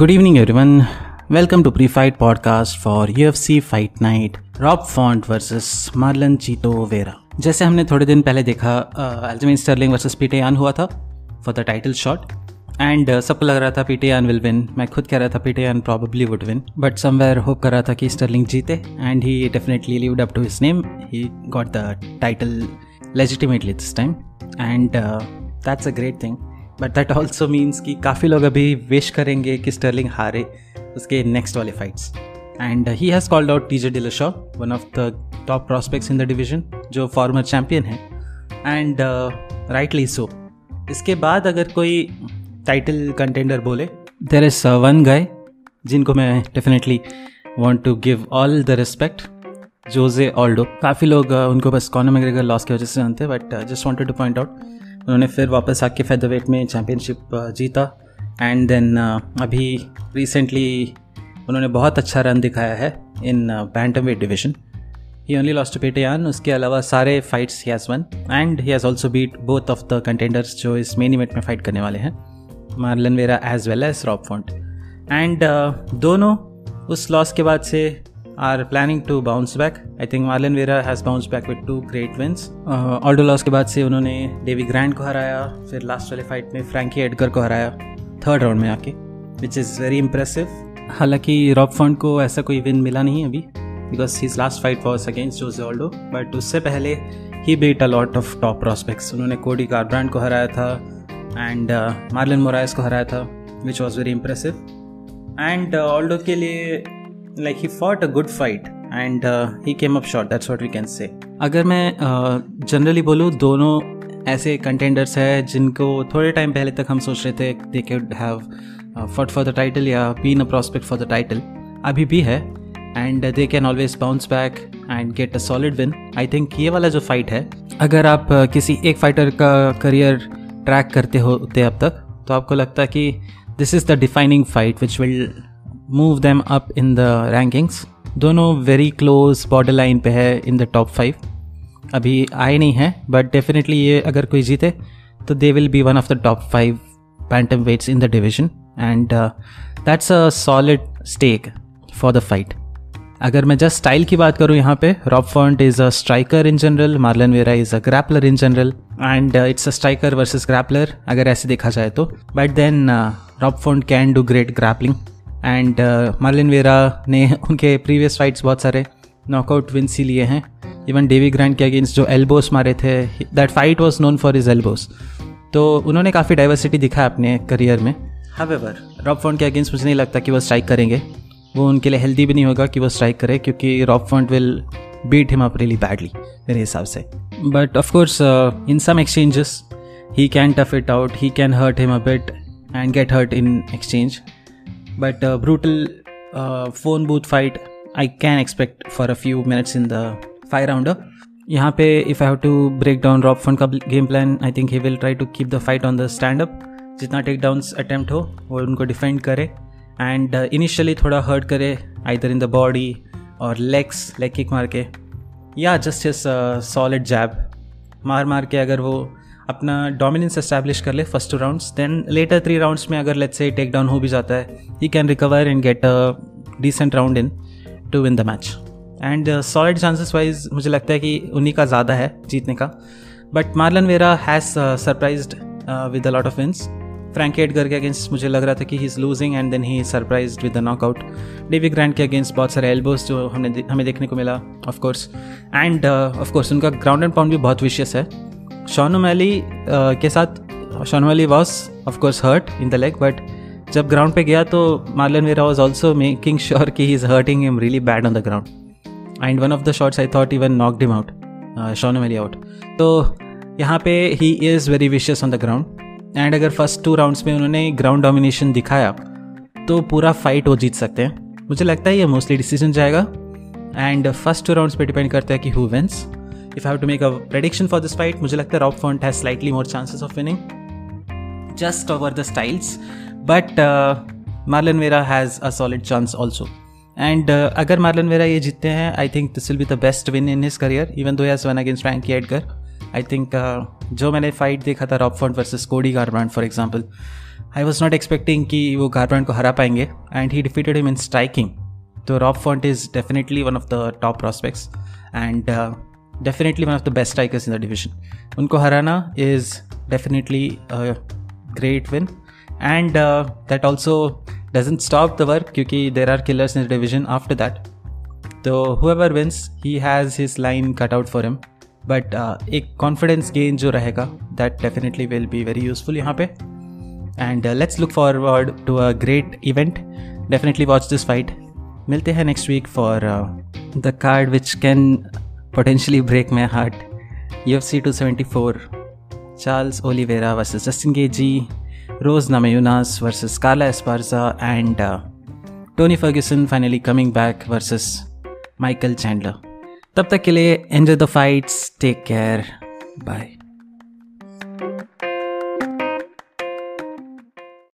Good evening, everyone. Welcome to Pre-Fight Podcast for UFC Fight Night. Rob Font versus Marlon Chito Vera. जैसे हमने थोड़े दिन पहले देखा अल्जेमेन स्टर्लिंग वर्सेस पीटर यान हुआ था for the title shot and सबको लग रहा था पीटर यान विल विन. मैं खुद कह रहा था पीटर यान probably would win, but somewhere hope कर रहा था कि स्टर्लिंग जीते and he definitely lived up to his name. He got the title legitimately this time and that's a great thing. But that also means कि काफ़ी लोग अभी wish करेंगे कि स्टर्लिंग हारे उसके नेक्स्ट वाले fights. And he has called out TJ Dillashaw, one of the top prospects in the division, जो फॉर्मर चैम्पियन है एंड राइटली सो. इसके बाद अगर कोई टाइटल कंटेंडर बोले, देयर इज़ वन गाय जिनको मैं definitely want to give all the respect, Jose Aldo. काफ़ी लोग उनको बस कॉनर मैकग्रेगर लॉस की वजह से जानते हैं, but just wanted two point out उन्होंने फिर वापस आके फेदरवेट में चैम्पियनशिप जीता एंड देन अभी रिसेंटली उन्होंने बहुत अच्छा रन दिखाया है in bantamweight division. He only lost to Petr Yan, उसके अलावा सारे fights he has won and he has also beat both of the contenders जो इस मेन इवेंट में फाइट करने वाले हैं, Marlon Vera as well as Rob Font. And दोनों उस लॉस के बाद से are planning to bounce back. I think Marlon Vera has bounced back with 2 great wins. Aldo loss के बाद से उन्होंने डेवी ग्रैंड को हराया, फिर लास्ट वाले फाइट में फ्रैंकी एडगर को हराया थर्ड राउंड में आके, which is very impressive. हालांकि रॉब फॉन्ट को ऐसा कोई विन मिला नहीं अभी because his last fight was against Jose ऑल्डो, but उससे पहले he beat a lot of top prospects. उन्होंने कोडी गारब्रांड को हराया था एंड मार्लन मोरायस को हराया था, which was very impressive. And ऑल्डो के लिए like he fought a good fight and he came up short, that's what we can say. अगर मैं जनरली बोलूँ, दोनों ऐसे कंटेंडर्स हैं जिनको थोड़े टाइम पहले तक हम सोच रहे थे they could have fought for the title या been a prospect for the title, अभी भी है and they can always bounce back and get a solid win. I think ये वाला जो फाइट है, अगर आप किसी एक फाइटर का करियर ट्रैक करते होते अब तक, तो आपको लगता है कि this is the defining fight which will move them up in the rankings. दोनों very close borderline पे है in the top 5. अभी आए नहीं हैं, but definitely ये अगर कोई जीते तो they will be one of the top 5 bantamweights in the division and that's a solid stake for the fight. अगर मैं just style की बात करूँ यहाँ पे, Rob Font is a striker in general, Marlon Vera is a grappler in general and it's a striker versus grappler अगर ऐसे देखा जाए तो. But then Rob Font can do great grappling and Marlon Vera ने उनके previous fights बहुत सारे knockout wins ही लिए हैं. इवन डेवी ग्रैंड के अगेंस्ट जो एल्बोस मारे थे, that fight was known for his elbows. तो उन्होंने काफ़ी डाइवर्सिटी दिखाया अपने करियर में. हाउएवर रॉब फॉन्ट के अगेंस्ट मुझे नहीं लगता कि वो स्ट्राइक करेंगे. वो उनके लिए हेल्दी भी नहीं होगा कि वो स्ट्राइक करे, क्योंकि Rob Font will beat him up really badly मेरे हिसाब से. But of course in some exchanges he can tough it out, he can hurt him a bit and get hurt in exchange. But brutal phone booth fight I can expect for a few minutes in the 5-rounder. यहाँ पे if I have to break down Rob Font का game plan, I think he will try to keep the fight on the stand-up. जितना takedowns attempt हो वो उनको defend करे and initially थोड़ा hurt करे either in the body or legs, leg kick मार के, या just his solid jab मार के अगर वो अपना डोमिनेंस एस्टैब्लिश कर ले first 2 rounds, then later 3 rounds में अगर लेट्स से टेक डाउन हो भी जाता है, he can recover and get a decent round in to win the match. And solid chances wise मुझे लगता है कि उन्हीं का ज़्यादा है जीतने का. But Marlon Vera has surprised with a lot of wins. Frankie Edgar के अगेंस्ट मुझे लग रहा था कि he is losing and then he is surprised with the knockout. Davey Grant के अगेंस्ट बहुत सारे एल्बोस जो हमें देखने को मिला ऑफकोर्स. एंड ऑफकोर्स उनका ग्राउंड एंड पाउंड भी बहुत विशियस है. शॉन ओमैली के साथ Sean O'Malley was of course hurt in the leg, but जब ग्राउंड पे गया तो Marlon Vera was also making sure कि he is hurting him really bad on the ground and one of the shots I thought even knocked him out, Sean O'Malley out. तो यहाँ पे he is very vicious on the ground and अगर first 2 rounds में उन्होंने ground domination दिखाया तो पूरा fight वो जीत सकते हैं. मुझे लगता है ये मोस्टली डिसीजन जाएगा एंड फर्स्ट 2 राउंड्स पे डिपेंड करता है कि who wins. If I have to make a prediction for this fight, मुझे लगता है Rob Font has slightly more chances of winning just over the styles, but Marlon Vera has a solid chance also. And अगर Marlon vera ये जीतते हैं, I think this will be the best win in his career, even though he has won against Frankie Edgar. I think जो मैंने fight देखा था Rob Font versus Cody Garbrandt for example, I was not expecting कि वो Garbrandt को हरा पाएंगे and he defeated him in striking. तो Rob Font is definitely one of the top prospects and definitely one of the best strikers in the division. उनको हराना is definitely a great win and that also doesn't stop the work क्योंकि there are killers in the division after that. तो whoever wins he has his line cut out for him, but एक confidence gain जो रहेगा that definitely will be very useful यहाँ पे. And let's look forward to a great event. Definitely watch this fight. मिलते हैं next week for the card which can potentially break my heart. UFC 274, Charles Oliveira versus Justin Gaethje, Rose Namajunas versus Carla Esparza, and Tony Ferguson finally coming back versus Michael Chandler. तब तक के लिए enjoy the fights, take care, bye.